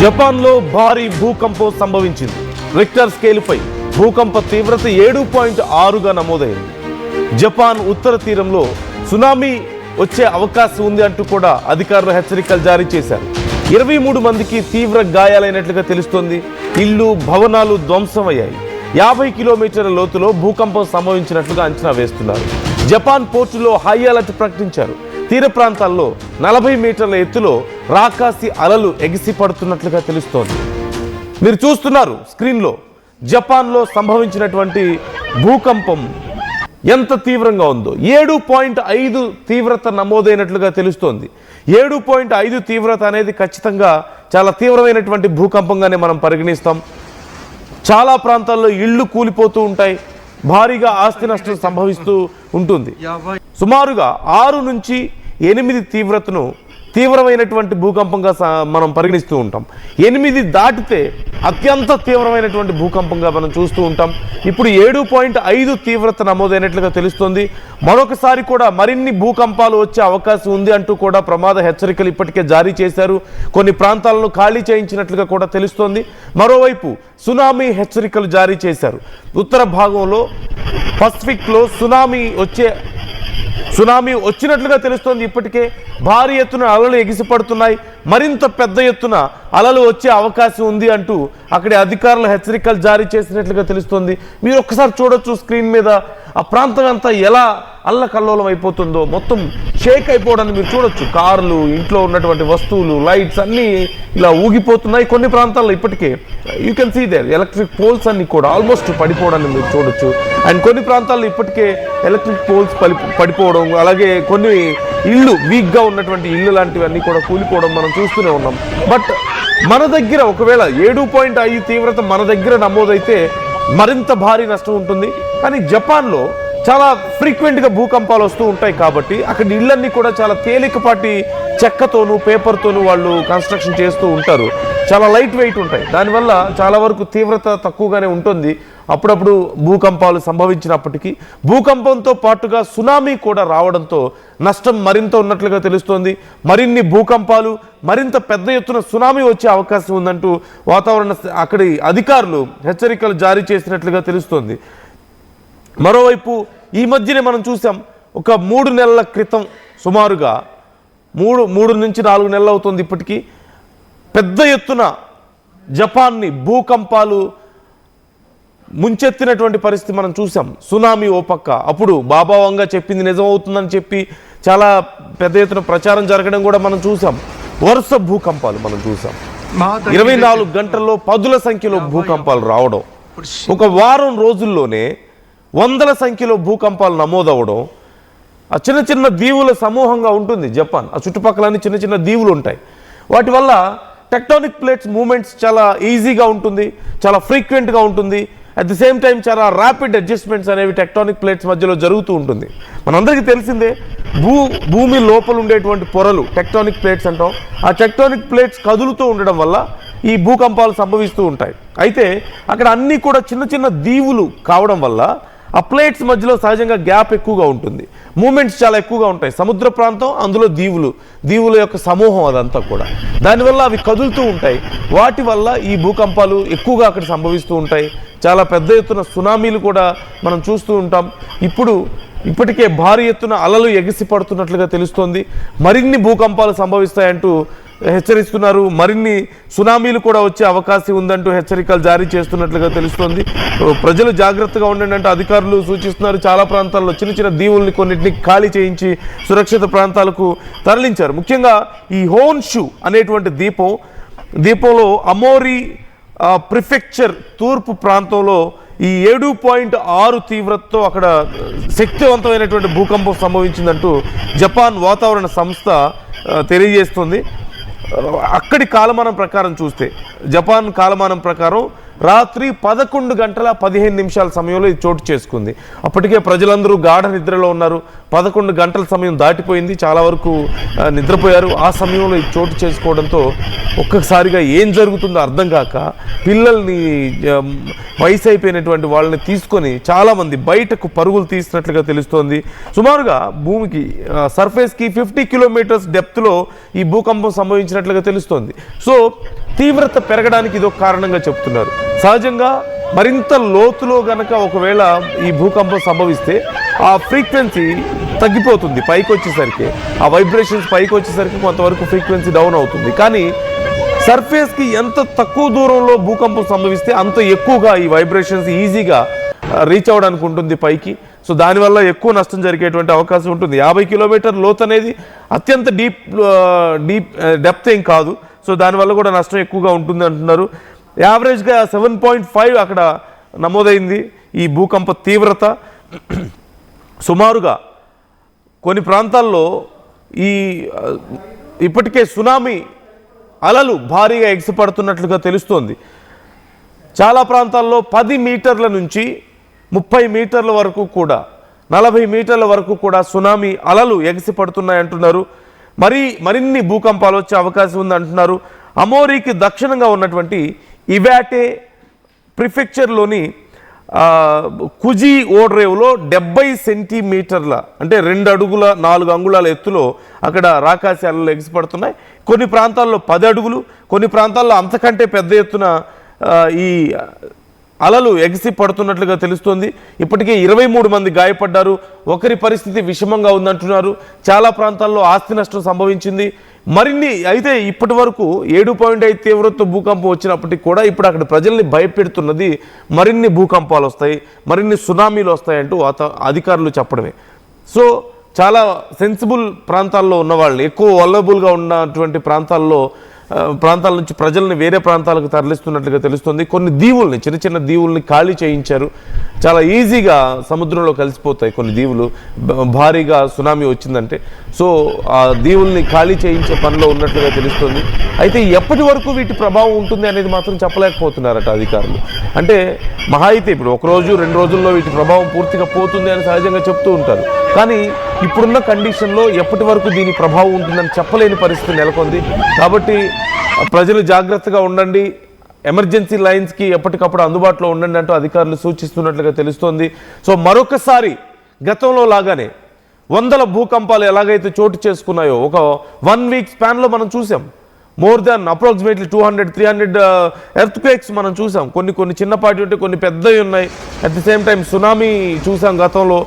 జపాన్లో భారీ భూకంపం సంభవించింది. రిక్టర్ స్కేలుపై భూకంప తీవ్రత 7.6గా నమోదైంది. జపాన్ ఉత్తర తీరంలో సునామీ వచ్చే అవకాశం ఉంది అంటూ కూడా అధికారులు హెచ్చరికలు జారీ చేశారు. 23 మందికి తీవ్ర గాయాలైనట్లుగా తెలుస్తోంది. ఇళ్లు, భవనాలు ధ్వంసమయ్యాయి. 50 కిలోమీటర్ల లోతులో భూకంపం సంభవించినట్లుగా అంచనా వేస్తున్నారు. జపాన్ పోర్టులో హై అలర్ట్ ప్రకటించారు. తీర ప్రాంతాల్లో 40 మీటర్ల ఎత్తులో రాకాసి అలలు ఎగిసి పడుతున్నట్లుగా తెలుస్తోంది. మీరు చూస్తున్నారు స్క్రీన్లో జపాన్లో సంభవించినటువంటి భూకంపం ఎంత తీవ్రంగా ఉందో. 7.5 తీవ్రత నమోదైనట్లుగా తెలుస్తోంది. 7.5 తీవ్రత అనేది ఖచ్చితంగా చాలా తీవ్రమైనటువంటి భూకంపంగానే మనం పరిగణిస్తాం. చాలా ప్రాంతాల్లో ఇళ్లు కూలిపోతూ ఉంటాయి. భారీగా ఆస్తి నష్టం సంభవిస్తూ ఉంటుంది. సుమారుగా 6 నుంచి 8 తీవ్రమైనటువంటి భూకంపంగా మనం పరిగణిస్తూ ఉంటాం. 8 దాటితే అత్యంత తీవ్రమైనటువంటి భూకంపంగా మనం చూస్తూ ఉంటాం. ఇప్పుడు 7.5 తీవ్రత నమోదైనట్లుగా తెలుస్తోంది. మరొకసారి కూడా మరిన్ని భూకంపాలు వచ్చే అవకాశం ఉంది అంటూ కూడా ప్రమాద హెచ్చరికలు ఇప్పటికే జారీ చేశారు. కొన్ని ప్రాంతాలను ఖాళీ చేయించినట్లుగా కూడా తెలుస్తోంది. మరోవైపు సునామీ హెచ్చరికలు జారీ చేశారు. ఉత్తర భాగంలో పసిఫిక్లో సునామీ వచ్చినట్లుగా తెలుస్తోంది. ఇప్పటికే భారీ ఎత్తున అలలు ఎగిసిపడుతున్నాయి. మరింత పెద్ద ఎత్తున అలలు వచ్చే అవకాశం ఉంది అంటూ అక్కడి అధికారులు హెచ్చరికలు జారీ చేసినట్లుగా తెలుస్తోంది. మీరు ఒక్కసారి చూడొచ్చు స్క్రీన్ మీద ఆ ప్రాంతం అంతా ఎలా అల్లకల్లోలం అయిపోతుందో, మొత్తం షేక్ అయిపోవడాన్ని మీరు చూడొచ్చు. కార్లు, ఇంట్లో ఉన్నటువంటి వస్తువులు, లైట్స్ అన్నీ ఇలా ఊగిపోతున్నాయి. కొన్ని ప్రాంతాల్లో ఇప్పటికే you can see there electric poles అన్ని కూడా ఆల్మోస్ట్ పడిపోవడాన్ని మీరు చూడొచ్చు. అండ్ కొన్ని ప్రాంతాల్లో ఇప్పటికే ఎలక్ట్రిక్ పోల్స్ పడిపోవడం, అలాగే కొన్ని ఇళ్ళు వీక్గా ఉన్నటువంటి ఇళ్ళు లాంటివన్నీ కూడా కూలిపోవడం మనం చూస్తూనే ఉన్నాం. బట్ మన దగ్గర ఒకవేళ 7.5 తీవ్రత మన దగ్గర నమోదైతే మరింత భారీ నష్టం ఉంటుంది. కానీ జపాన్లో చాలా ఫ్రీక్వెంట్గా భూకంపాలు వస్తూ ఉంటాయి కాబట్టి అక్కడ ఇళ్ళన్నీ కూడా చాలా తేలికపాటి చెక్కతోనూ పేపర్తోనూ వాళ్ళు కన్స్ట్రక్షన్ చేస్తూ ఉంటారు. చాలా లైట్ వెయిట్ ఉంటాయి. దానివల్ల చాలా వరకు తీవ్రత తక్కువగానే ఉంటుంది. అప్పుడప్పుడు భూకంపాలు సంభవించినప్పటికీ భూకంపంతో పాటుగా సునామీ కూడా రావడంతో నష్టం మరింత ఉన్నట్లుగా తెలుస్తోంది. మరిన్ని భూకంపాలు, మరింత పెద్ద ఎత్తున సునామీ వచ్చే అవకాశం ఉందంటూ అక్కడి అధికారులు హెచ్చరికలు జారీ చేసినట్లుగా తెలుస్తోంది. మరోవైపు ఈ మధ్యనే మనం చూసాం, ఒక 3 నెలల క్రితం సుమారుగా 3 నుంచి 4 నెలలు అవుతుంది ఇప్పటికీ, పెద్ద ఎత్తున జపాన్ని భూకంపాలు ముంచెత్తినటువంటి పరిస్థితి మనం చూసాం. సునామీ ఓ పక్క, అప్పుడు బాబా వంగ చెప్పింది నిజమవుతుందని చెప్పి చాలా పెద్ద ఎత్తున ప్రచారం జరగడం కూడా మనం చూసాం. వరుస భూకంపాలు మనం చూసాం. 24 గంటల్లో 10ల సంఖ్యలో భూకంపాలు రావడం, ఒక వారం రోజుల్లోనే 100ల సంఖ్యలో భూకంపాలు నమోదవడం. ఆ చిన్న చిన్న దీవుల సమూహంగా ఉంటుంది జపాన్. ఆ చుట్టుపక్కలన్నీ చిన్న చిన్న దీవులు ఉంటాయి. వాటి వల్ల టెక్టానిక్ ప్లేట్స్ మూమెంట్స్ చాలా ఈజీగా ఉంటుంది, చాలా ఫ్రీక్వెంట్గా ఉంటుంది. అట్ ది సేమ్ టైం చాలా ర్యాపిడ్ అడ్జస్ట్మెంట్స్ అనేవి టెక్టానిక్ ప్లేట్స్ మధ్యలో జరుగుతూ ఉంటుంది. మనందరికీ తెలిసిందే, భూమి లోపల ఉండేటువంటి పొరలు టెక్టానిక్ ప్లేట్స్ అంటాం. ఆ టెక్టానిక్ ప్లేట్స్ కదులుతూ ఉండడం వల్ల ఈ భూకంపాలు సంభవిస్తూ ఉంటాయి. అయితే అక్కడ అన్నీ కూడా చిన్న చిన్న దీవులు కావడం వల్ల ఆ ప్లేట్స్ మధ్యలో సహజంగా గ్యాప్ ఎక్కువగా ఉంటుంది. మూమెంట్స్ చాలా ఎక్కువగా ఉంటాయి. సముద్ర ప్రాంతం, అందులో దీవుల యొక్క సమూహం అదంతా కూడా. దానివల్ల అవి కదులుతూ ఉంటాయి. వాటి వల్ల ఈ భూకంపాలు ఎక్కువగా అక్కడ సంభవిస్తూ ఉంటాయి. చాలా పెద్ద ఎత్తున సునామీలు కూడా మనం చూస్తూ ఉంటాం. ఇప్పటికే భారీ ఎత్తున అలలు ఎగిసి పడుతున్నట్లుగా తెలుస్తోంది. మరిన్ని భూకంపాలు సంభవిస్తాయంటూ హెచ్చరిస్తున్నారు. మరిన్ని సునామీలు కూడా వచ్చే అవకాశం ఉందంటూ హెచ్చరికలు జారీ చేస్తున్నట్లుగా తెలుస్తోంది. ప్రజలు జాగ్రత్తగా ఉండండి అంటూ అధికారులు సూచిస్తున్నారు. చాలా ప్రాంతాల్లో చిన్న చిన్న దీవుల్ని కొన్నింటిని ఖాళీ చేయించి సురక్షిత ప్రాంతాలకు తరలించారు. ముఖ్యంగా ఈ హోన్షు అనేటువంటి దీపంలో అమోరి ప్రిఫెక్చర్ తూర్పు ప్రాంతంలో ఈ 7.6 తీవ్రతతో అక్కడ శక్తివంతమైనటువంటి భూకంపం సంభవించిందంటూ జపాన్ వాతావరణ సంస్థ తెలియజేస్తుంది. అక్కడి కాలమానం ప్రకారం చూస్తే, జపాన్ కాలమానం ప్రకారం రాత్రి 11:15 సమయంలో ఇది చోటు చేసుకుంది. అప్పటికే ప్రజలందరూ గాఢ నిద్రలో ఉన్నారు. 11 గంటల సమయం దాటిపోయింది, చాలా వరకు నిద్రపోయారు. ఆ సమయంలో ఇది చోటు చేసుకోవడంతో ఒక్కసారిగా ఏం జరుగుతుందో అర్థం కాక పిల్లల్ని, వయసు అయిపోయినటువంటి వాళ్ళని తీసుకొని చాలామంది బయటకు పరుగులు తీసినట్లుగా తెలుస్తోంది. సుమారుగా భూమికి సర్ఫేస్కి 50 కిలోమీటర్స్ డెప్త్లో ఈ భూకంపం సంభవించినట్లుగా తెలుస్తోంది. సో తీవ్రత పెరగడానికి ఇది ఒక కారణంగా చెప్తున్నారు. సహజంగా మరింత లోతులో గనక ఒకవేళ ఈ భూకంపం సంభవిస్తే ఆ ఫ్రీక్వెన్సీ తగ్గిపోతుంది. పైకి వచ్చేసరికి ఆ వైబ్రేషన్స్ పైకి వచ్చేసరికి కొంతవరకు ఫ్రీక్వెన్సీ డౌన్ అవుతుంది. కానీ సర్ఫేస్కి ఎంత తక్కువ దూరంలో భూకంపం సంభవిస్తే అంత ఎక్కువగా ఈ వైబ్రేషన్స్ ఈజీగా రీచ్ అవ్వడానికి ఉంటుంది పైకి. సో దానివల్ల ఎక్కువ నష్టం జరిగేటువంటి అవకాశం ఉంటుంది. 50 కిలోమీటర్ లోతు అనేది అత్యంత డీప్ డెప్త్ ఏం కాదు. సో దానివల్ల కూడా నష్టం ఎక్కువగా ఉంటుంది అంటున్నారు. యావరేజ్గా 7.5 అక్కడ నమోదైంది ఈ భూకంప తీవ్రత. సుమారుగా కొన్ని ప్రాంతాల్లో ఇప్పటికే సునామీ అలలు భారీగా ఎగిసిపడుతున్నట్లుగా తెలుస్తోంది. చాలా ప్రాంతాల్లో 10 మీటర్ల నుంచి 30 మీటర్ల వరకు కూడా, 40 మీటర్ల వరకు కూడా సునామీ అలలు ఎగిసిపడుతున్నాయంటున్నారు. మరిన్ని భూకంపాలు వచ్చే అవకాశం ఉంది అంటున్నారు. అమోరీకి దక్షిణంగా ఉన్నటువంటి ఇవాటే ప్రిఫెక్చర్లోని కుజి ఓడ్రేవ్లో 70 సెంటీమీటర్ల అంటే 2 అడుగుల 4 అంగుళాల ఎత్తులో అక్కడ రాకాసి అలలు ఎగిసిపడుతున్నాయి. కొన్ని ప్రాంతాల్లో 10 అడుగులు, కొన్ని ప్రాంతాల్లో అంతకంటే పెద్ద ఎత్తున ఈ అలలు ఎగిసి పడుతున్నట్లుగా తెలుస్తోంది. ఇప్పటికే 23 మంది గాయపడ్డారు. ఒకరి పరిస్థితి విషమంగా ఉందంటున్నారు. చాలా ప్రాంతాల్లో ఆస్తి నష్టం సంభవించింది. అయితే ఇప్పటి వరకు 7.5 తీవ్రత భూకంపం వచ్చినప్పటికీ కూడా ఇప్పుడు అక్కడ ప్రజల్ని భయపెడుతున్నది మరిన్ని భూకంపాలు వస్తాయి, మరిన్ని సునామీలు వస్తాయంటూ అధికారులు చెప్పడమే. సో చాలా సెన్సిబుల్ ప్రాంతాల్లో ఉన్న వాళ్ళు, ఎక్కువ వల్నరబుల్గా ఉన్నటువంటి ప్రాంతాల నుంచి ప్రజల్ని వేరే ప్రాంతాలకు తరలిస్తున్నట్లుగా తెలుస్తుంది. కొన్ని దీవుల్ని, చిన్న చిన్న దీవుల్ని ఖాళీ చేయించారు. చాలా ఈజీగా సముద్రంలో కలిసిపోతాయి కొన్ని దీవులు భారీగా సునామీ వచ్చిందంటే. సో ఆ దీవుల్ని ఖాళీ చేయించే పనిలో ఉన్నట్లుగా తెలుస్తుంది. అయితే ఎప్పటి వరకు వీటి ప్రభావం ఉంటుంది అనేది మాత్రం చెప్పలేకపోతున్నారట అధికారులు. అంటే మహా అయితే ఇప్పుడు 1 రోజు 2 రోజుల్లో వీటి ప్రభావం పూర్తిగా పోతుంది అని సహజంగా చెప్తూ ఉంటారు. కానీ ఇప్పుడున్న కండిషన్లో ఎప్పటి వరకు దీని ప్రభావం ఉంటుందని చెప్పలేని పరిస్థితి నెలకొంది. కాబట్టి ప్రజలు జాగ్రత్తగా ఉండండి, ఎమర్జెన్సీ లైన్స్కి ఎప్పటికప్పుడు అందుబాటులో ఉండండి అంటూ అధికారులు సూచిస్తున్నట్లుగా తెలుస్తోంది. సో మరొకసారి గతంలో లాగానే 100 భూకంపాలు ఎలాగైతే చోటు చేసుకున్నాయో ఒక 1 వీక్ స్పాన్లో మనం చూసాం. మోర్ దాన్ అప్రాక్సిమేట్లీ 200-300 ఎర్త్క్వేక్స్ మనం చూసాం. కొన్ని చిన్నపాటి ఉంటే కొన్ని పెద్దవి ఉన్నాయి. At the same time tsunami చూసాం గతంలో.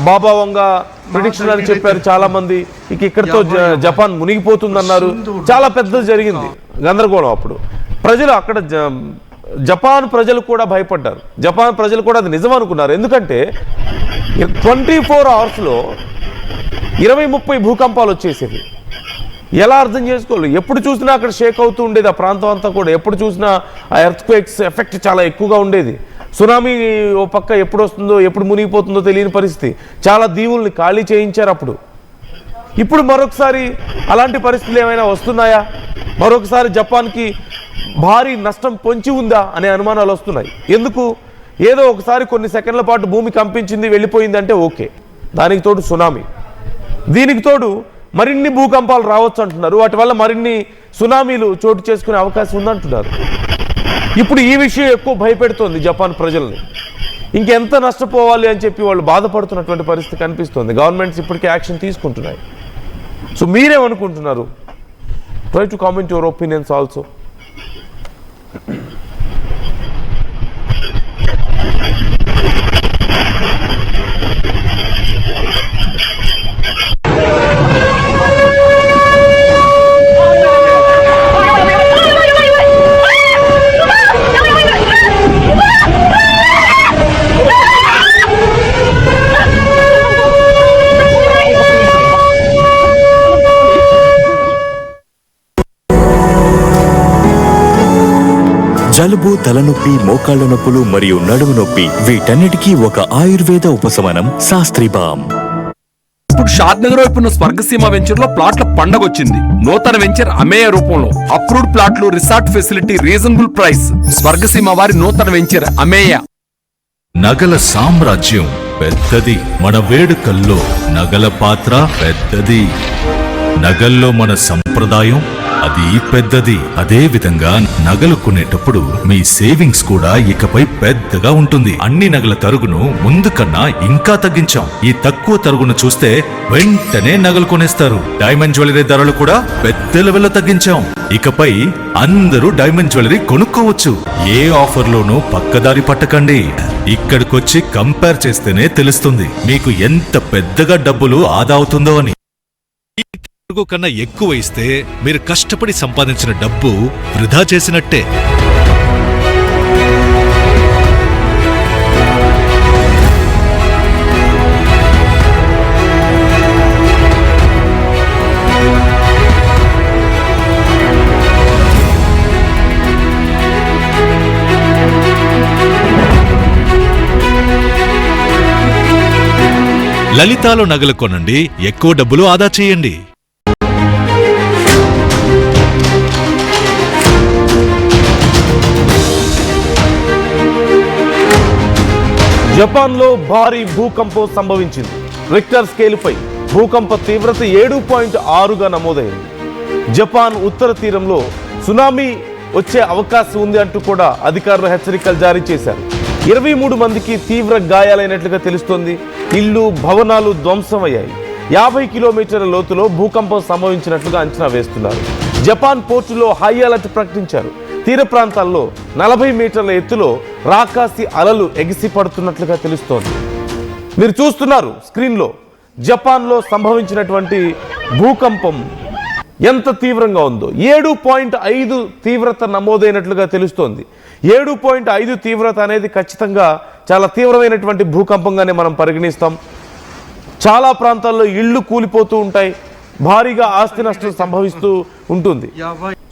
బాబా వంగ ప్రిడిక్షన్ అని చెప్పారు చాలామంది. ఇక్కడితో జపాన్ మునిగిపోతుందన్నారు. చాలా పెద్దది జరిగింది గందరగోళం. అప్పుడు ప్రజలు అక్కడ జపాన్ ప్రజలు కూడా భయపడ్డారు. జపాన్ ప్రజలు కూడా అది నిజం అనుకున్నారు. ఎందుకంటే 24 అవర్స్లో 20-30 భూకంపాలు వచ్చేసేవి. ఎలా అర్థం చేసుకోవాలి? ఎప్పుడు చూసినా అక్కడ షేక్ అవుతూ ఉండేది ఆ ప్రాంతం అంతా కూడా. ఎప్పుడు చూసినా ఆ ఎర్త్క్వేక్స్ ఎఫెక్ట్ చాలా ఎక్కువగా ఉండేది. సునామీ ఓ పక్క ఎప్పుడు వస్తుందో ఎప్పుడు మునిగిపోతుందో తెలియని పరిస్థితి. చాలా దీవుల్ని ఖాళీ చేయించారు అప్పుడు. ఇప్పుడు మరొకసారి అలాంటి పరిస్థితులు ఏమైనా వస్తున్నాయా? మరొకసారి జపాన్కి భారీ నష్టం పొంచి ఉందా అనే అనుమానాలు వస్తున్నాయి. ఎందుకు? ఏదో ఒకసారి కొన్ని సెకండ్ల పాటు భూమి కంపించింది వెళ్ళిపోయింది అంటే ఓకే, దానికి తోడు సునామీ, దీనికి తోడు మరిన్ని భూకంపాలు రావచ్చు అంటున్నారు. వాటి వల్ల మరిన్ని సునామీలు చోటు చేసుకునే అవకాశం ఉందంటున్నారు. ఇప్పుడు ఈ విషయం ఎక్కువ భయపెడుతోంది జపాన్ ప్రజల్ని. ఇంకెంత నష్టపోవాలి అని చెప్పి వాళ్ళు బాధపడుతున్నటువంటి పరిస్థితి కనిపిస్తోంది. గవర్నమెంట్స్ ఇప్పటికే యాక్షన్ తీసుకుంటున్నాయి. సో మీరేమనుకుంటున్నారు? Try to comment your opinions also. జలుబు, తలనొప్పి, మోకాళ్ల నొప్పులు మరియు నడుము నొప్పి వీటన్నిటికీ ఒక ఆయుర్వేద ఉపశమనం శాస్త్రీ బామ్. ఇప్పుడు షాద్ నగర్ వైపు ఉన్న స్వర్గసీమ వెంచర్ లో ప్లాట్ల పండగ వచ్చింది. నూతన వెంచర్ అమేయ రూపంలో అప్రూవ్డ్ ప్లాట్లు, resort facility, reasonable price. Swargaseema వారి నూతన వెంచర్ అమేయ. నగల సామ్రాజ్యం పెద్దది, మన వేడుకల్లో నగల పాత్ర పెద్దది. నగల్లో మన సంప్రదాయం అది పెద్దది. అదే విధంగా నగలు కొనేటప్పుడు మీ సేవింగ్స్ కూడా ఇకపై పెద్దగా ఉంటుంది. అన్ని నగల తరుగును ముందు కన్నా ఇంకా తగ్గించాం. ఈ తక్కువ తరుగును చూస్తే వెంటనే నగలు కొనేస్తారు. డైమండ్ జ్యువెలరీ ధరలు కూడా పెద్ద లెవెల్లో తగ్గించాం. ఇకపై అందరూ డైమండ్ జ్యువెలరీ కొనుక్కోవచ్చు. ఏ ఆఫర్లోనూ పక్కదారి పట్టకండి. ఇక్కడికొచ్చి కంపేర్ చేస్తేనే తెలుస్తుంది మీకు ఎంత పెద్దగా డబ్బులు ఆదా అవుతుందో అని. కన్నా ఎక్కువ ఇస్తే మీరు కష్టపడి సంపాదించిన డబ్బు వృధా చేసినట్టే. లలితాలో నగలు కొనండి, ఎక్కువ డబ్బులు ఆదా చేయండి. జపాన్లో భారీ భూకంపం సంభవించింది. రిక్టర్ స్కేలుపై భూకంప తీవ్రత 7.6గా నమోదైంది. జపాన్ ఉత్తర తీరంలో సునామీ వచ్చే అవకాశం ఉంది అంటూ కూడా అధికారులు హెచ్చరికలు జారీ చేశారు. 23 మందికి తీవ్ర గాయాలైనట్లుగా తెలుస్తోంది. ఇళ్లు, భవనాలు ధ్వంసమయ్యాయి. 50 కిలోమీటర్ల లోతులో భూకంపం సంభవించినట్లుగా అంచనా వేస్తున్నారు. జపాన్ పోర్టులో హై అలర్ట్ ప్రకటించారు. తీర ప్రాంతాల్లో 40 మీటర్ల ఎత్తులో రాకాసి అలలు ఎగిసి పడుతున్నట్లుగా తెలుస్తోంది. మీరు చూస్తున్నారు స్క్రీన్లో జపాన్లో సంభవించినటువంటి భూకంపం ఎంత తీవ్రంగా ఉందో. 7.5 తీవ్రత నమోదైనట్లుగా తెలుస్తోంది. 7.5 తీవ్రత అనేది ఖచ్చితంగా చాలా తీవ్రమైనటువంటి భూకంపంగానే మనం పరిగణిస్తాం. చాలా ప్రాంతాల్లో ఇళ్లు కూలిపోతూ ఉంటాయి. భారీగా ఆస్తి నష్టం సంభవిస్తూ ఉంటుంది.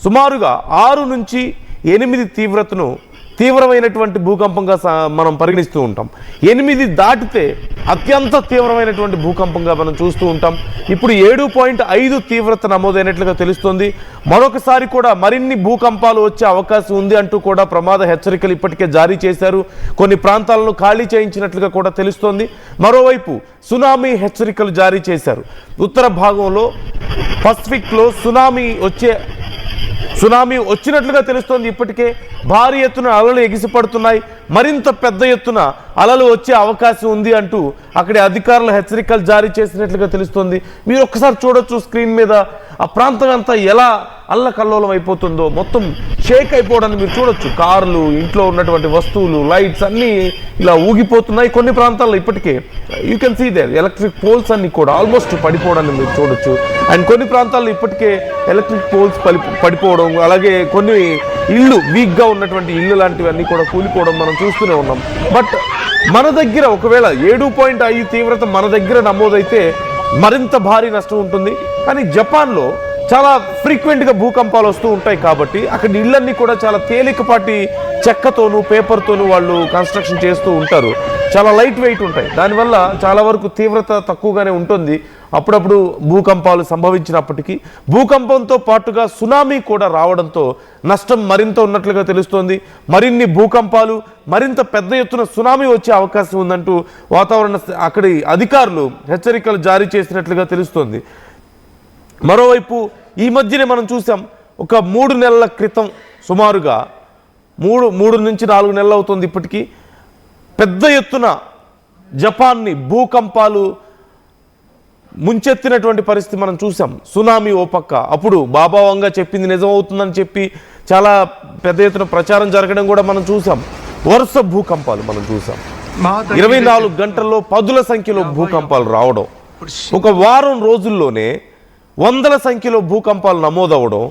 సుమారుగా 6 నుంచి 8 తీవ్రమైనటువంటి భూకంపంగా మనం పరిగణిస్తూ ఉంటాం. 8 దాటితే అత్యంత తీవ్రమైనటువంటి భూకంపంగా మనం చూస్తూ ఉంటాం. ఇప్పుడు 7.5 తీవ్రత నమోదైనట్లుగా తెలుస్తోంది. మరొకసారి కూడా మరిన్ని భూకంపాలు వచ్చే అవకాశం ఉంది అంటూ కూడా ప్రమాద హెచ్చరికలు ఇప్పటికే జారీ చేశారు. కొన్ని ప్రాంతాలను ఖాళీ చేయించినట్లుగా కూడా తెలుస్తోంది. మరోవైపు సునామీ హెచ్చరికలు జారీ చేశారు. ఉత్తర భాగంలో పసిఫిక్లో సునామీ వచ్చినట్లుగా తెలుస్తోంది. ఇప్పటికే భారీ ఎత్తున అలలు ఎగిసిపడుతున్నాయి. మరింత పెద్ద ఎత్తున అలలు వచ్చే అవకాశం ఉంది అంటూ అక్కడి అధికారులు హెచ్చరికలు జారీ చేసినట్లుగా తెలుస్తోంది. మీరు ఒక్కసారి చూడొచ్చు స్క్రీన్ మీద ఆ ప్రాంతం అంతా ఎలా అల్లకల్లోలం అయిపోతుందో, మొత్తం షేక్ అయిపోవడాన్ని మీరు చూడొచ్చు. కార్లు, ఇంట్లో ఉన్నటువంటి వస్తువులు, లైట్స్ అన్నీ ఇలా ఊగిపోతున్నాయి. కొన్ని ప్రాంతాల్లో ఇప్పటికే you can see there electric poles అన్ని కూడా ఆల్మోస్ట్ పడిపోవడాన్ని మీరు చూడొచ్చు. అండ్ కొన్ని ప్రాంతాల్లో ఇప్పటికే ఎలక్ట్రిక్ పోల్స్ పడిపోవడం, అలాగే కొన్ని ఇళ్ళు వీక్గా ఉన్నటువంటి ఇళ్ళు లాంటివన్నీ కూడా కూలిపోవడం మనం చూస్తూనే ఉన్నాం. బట్ మన దగ్గర ఒకవేళ 7.5 తీవ్రత మన దగ్గర నమోదైతే మరింత భారీ నష్టం ఉంటుంది. కానీ జపాన్లో చాలా ఫ్రీక్వెంట్గా భూకంపాలు వస్తూ ఉంటాయి కాబట్టి అక్కడ ఇళ్ళన్నీ కూడా చాలా తేలికపాటి చెక్కతోనూ పేపర్తోనూ వాళ్ళు కన్స్ట్రక్షన్ చేస్తూ ఉంటారు. చాలా లైట్ వెయిట్ ఉంటాయి. దానివల్ల చాలా వరకు తీవ్రత తక్కువగానే ఉంటుంది. అప్పుడప్పుడు భూకంపాలు సంభవించినప్పటికీ భూకంపంతో పాటుగా సునామీ కూడా రావడంతో నష్టం మరింత ఉన్నట్లుగా తెలుస్తోంది. మరిన్ని భూకంపాలు, మరింత పెద్ద ఎత్తున సునామీ వచ్చే అవకాశం ఉందంటూ అక్కడి అధికారులు హెచ్చరికలు జారీ చేసినట్లుగా తెలుస్తోంది. మరోవైపు ఈ మధ్యనే మనం చూసాం, ఒక 3 నెలల క్రితం సుమారుగా 3 నుంచి 4 నెలలు అవుతుంది ఇప్పటికీ, పెద్ద ఎత్తున జపాన్ని భూకంపాలు ముంచెత్తినటువంటి పరిస్థితి మనం చూసాం. సునామీ ఓ పక్క, అప్పుడు బాబా వంగ చెప్పింది నిజమవుతుందని చెప్పి చాలా పెద్ద ఎత్తున ప్రచారం జరగడం కూడా మనం చూసాం. వరుస భూకంపాలు మనం చూసాం. 24 గంటల్లో 10ల సంఖ్యలో భూకంపాలు రావడం, ఒక వారం రోజుల్లోనే 100ల సంఖ్యలో భూకంపాలు నమోదవడం.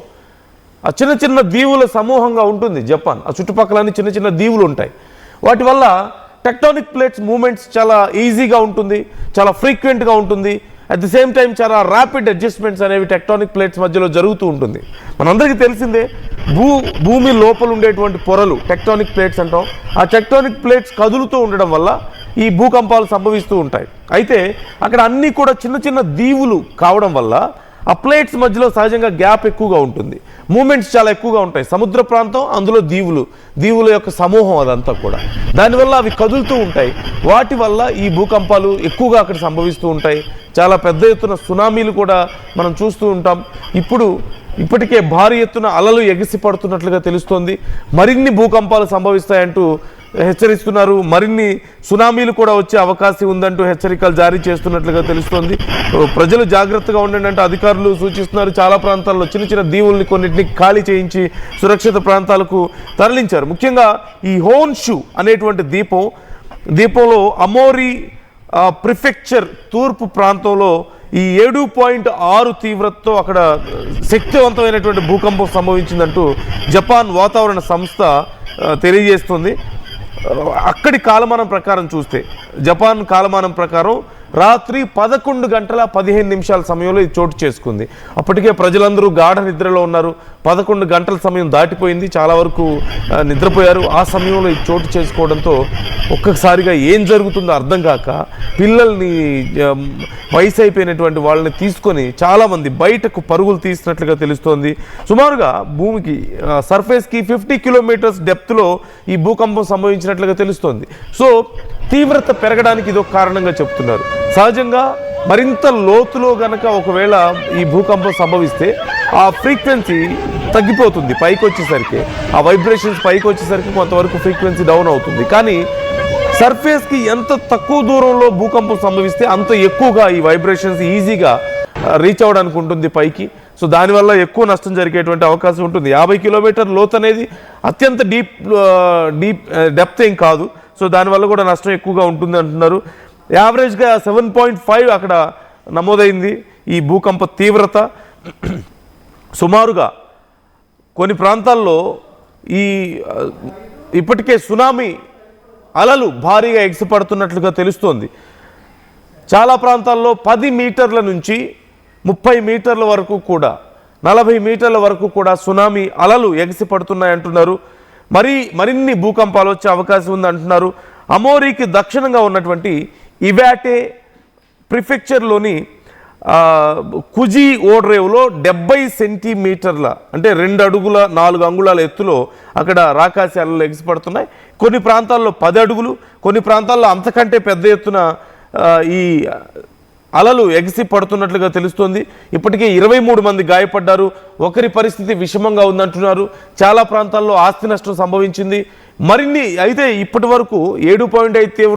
ఆ చిన్న చిన్న దీవుల సమూహంగా ఉంటుంది జపాన్. ఆ చుట్టుపక్కలన్నీ చిన్న చిన్న దీవులు ఉంటాయి. వాటి వల్ల టెక్టానిక్ ప్లేట్స్ మూమెంట్స్ చాలా ఈజీగా ఉంటుంది, చాలా ఫ్రీక్వెంట్గా ఉంటుంది. అట్ ది సేమ్ టైం చాలా ర్యాపిడ్ అడ్జస్ట్మెంట్స్ అనేవి టెక్టానిక్ ప్లేట్స్ మధ్యలో జరుగుతూ ఉంటుంది. మనందరికీ తెలిసిందే, భూమి లోపల ఉండేటువంటి పొరలు టెక్టానిక్ ప్లేట్స్ అంటాం. ఆ టెక్టానిక్ ప్లేట్స్ కదులుతూ ఉండడం వల్ల ఈ భూకంపాలు సంభవిస్తూ ఉంటాయి. అయితే అక్కడ అన్నీ కూడా చిన్న చిన్న దీవులు కావడం వల్ల ఆ ప్లేట్స్ మధ్యలో సహజంగా గ్యాప్ ఎక్కువగా ఉంటుంది, మూమెంట్స్ చాలా ఎక్కువగా ఉంటాయి. సముద్ర ప్రాంతం, అందులో దీవుల యొక్క సమూహం అదంతా కూడా, దానివల్ల అవి కదులుతూ ఉంటాయి. వాటి వల్ల ఈ భూకంపాలు ఎక్కువగా అక్కడ సంభవిస్తూ ఉంటాయి. చాలా పెద్ద ఎత్తున సునామీలు కూడా మనం చూస్తూ ఉంటాం. ఇప్పటికే భారీ ఎత్తున అలలు ఎగిసి పడుతున్నట్లుగా తెలుస్తోంది. మరిన్ని భూకంపాలు సంభవిస్తాయంటూ హెచ్చరిస్తున్నారు. మరిన్ని సునామీలు కూడా వచ్చే అవకాశం ఉందంటూ హెచ్చరికలు జారీ చేస్తున్నట్లుగా తెలుస్తోంది. ప్రజలు జాగ్రత్తగా ఉండండి అంటూ అధికారులు సూచిస్తున్నారు. చాలా ప్రాంతాల్లో చిన్న చిన్న దీవుల్ని కొన్నింటిని ఖాళీ చేయించి సురక్షిత ప్రాంతాలకు తరలించారు. ముఖ్యంగా ఈ హోన్షు అనేటువంటి దీపంలో అమోరి ప్రిఫెక్చర్ తూర్పు ప్రాంతంలో ఈ 7.6 తీవ్రతతో అక్కడ శక్తివంతమైనటువంటి భూకంపం సంభవించిందంటూ జపాన్ వాతావరణ సంస్థ తెలియజేస్తుంది. అక్కడి కాలమానం ప్రకారం చూస్తే, జపాన్ కాలమానం ప్రకారం రాత్రి 11 గంటల 15 నిమిషాల సమయంలో ఇది చోటు చేసుకుంది. అప్పటికే ప్రజలందరూ గాఢ నిద్రలో ఉన్నారు. 11 గంటల సమయం దాటిపోయింది, చాలా వరకు నిద్రపోయారు. ఆ సమయంలో ఇది చోటు చేసుకోవడంతో ఒక్కసారిగా ఏం జరుగుతుందో అర్థం కాక పిల్లల్ని, వయసు అయిపోయినటువంటి వాళ్ళని తీసుకొని చాలామంది బయటకు పరుగులు తీసినట్లుగా తెలుస్తోంది. సుమారుగా భూమికి సర్ఫేస్కి 50 కిలోమీటర్స్ డెప్త్లో ఈ భూకంపం సంభవించినట్లుగా తెలుస్తోంది. సో తీవ్రత పెరగడానికి ఇదొక కారణంగా చెప్తున్నారు. సహజంగా మరింత లోతులో గనక ఒకవేళ ఈ భూకంపం సంభవిస్తే ఆ ఫ్రీక్వెన్సీ తగ్గిపోతుంది. పైకి వచ్చేసరికి ఆ వైబ్రేషన్స్ పైకి వచ్చేసరికి కొంతవరకు ఫ్రీక్వెన్సీ డౌన్ అవుతుంది. కానీ సర్ఫేస్కి ఎంత తక్కువ దూరంలో భూకంపం సంభవిస్తే అంత ఎక్కువగా ఈ వైబ్రేషన్స్ ఈజీగా రీచ్ అవ్వడానికి ఉంటుంది పైకి. సో దానివల్ల ఎక్కువ నష్టం జరిగేటువంటి అవకాశం ఉంటుంది. 50 కిలోమీటర్ లోతు అనేది అత్యంత డీప్ డెప్త్ ఏం కాదు. సో దానివల్ల కూడా నష్టం ఎక్కువగా ఉంటుంది అంటున్నారు. యావరేజ్గా 7.5 అక్కడ నమోదైంది ఈ భూకంప తీవ్రత. సుమారుగా కొన్ని ప్రాంతాల్లో ఇప్పటికే సునామీ అలలు భారీగా ఎగిసిపడుతున్నట్లుగా తెలుస్తోంది. చాలా ప్రాంతాల్లో 10 మీటర్ల నుంచి 30 మీటర్ల వరకు కూడా, 40 మీటర్ల వరకు కూడా సునామీ అలలు ఎగిసిపడుతున్నాయంటున్నారు. మరిన్ని భూకంపాలు వచ్చే అవకాశం ఉంది అంటున్నారు. అమోరీకి దక్షిణంగా ఉన్నటువంటి ఇవాటే ప్రిఫెక్చర్లోని కుజి ఓడ్రేవ్లో 70 సెంటీమీటర్ల అంటే 2 అడుగుల 4 అంగుళాల ఎత్తులో అక్కడ రాకాసి అలలు ఎగిసిపడుతున్నాయి. కొన్ని ప్రాంతాల్లో 10 అడుగులు, కొన్ని ప్రాంతాల్లో అంతకంటే పెద్ద ఎత్తున ఈ అలలు ఎగిసి పడుతున్నట్లుగా తెలుస్తోంది. ఇప్పటికే 23 మంది గాయపడ్డారు. ఒకరి పరిస్థితి విషమంగా ఉందంటున్నారు. చాలా ప్రాంతాల్లో ఆస్తి నష్టం సంభవించింది. అయితే ఇప్పటి వరకు 7.5 తీవ్ర